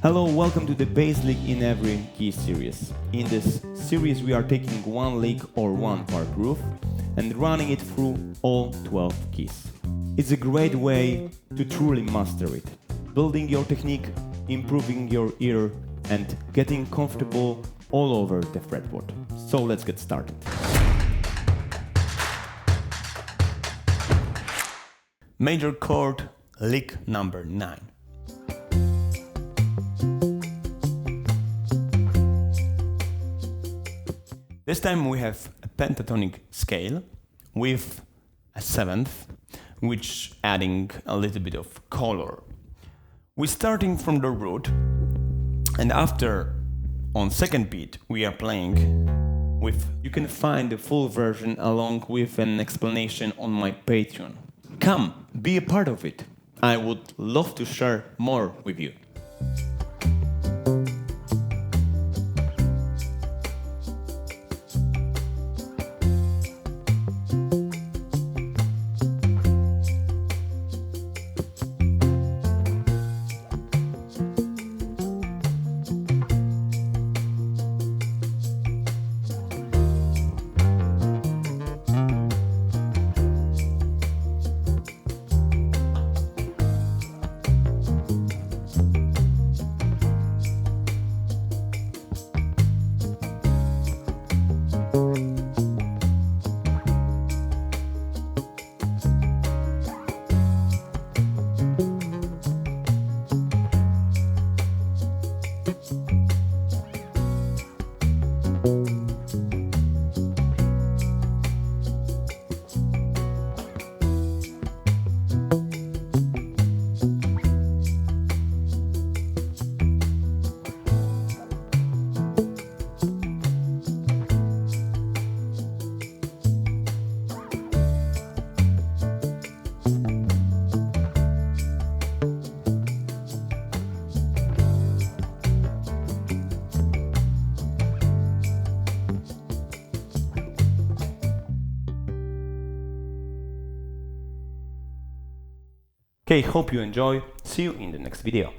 Hello, welcome to the bass lick in every key series. In this series we are taking one lick or one part groove and running it through all 12 keys. It's a great way to truly master it, building your technique, improving your ear and getting comfortable all over the fretboard. So let's get started. Major chord, lick number 9. This time we have a pentatonic scale with a seventh, which adding a little bit of color. We're starting from the root, and after, on second beat, we are playing with, you can find the full version along with an explanation on my Patreon. Come, be a part of it. I would love to share more with you. Okay, hope you enjoy. See you in the next video.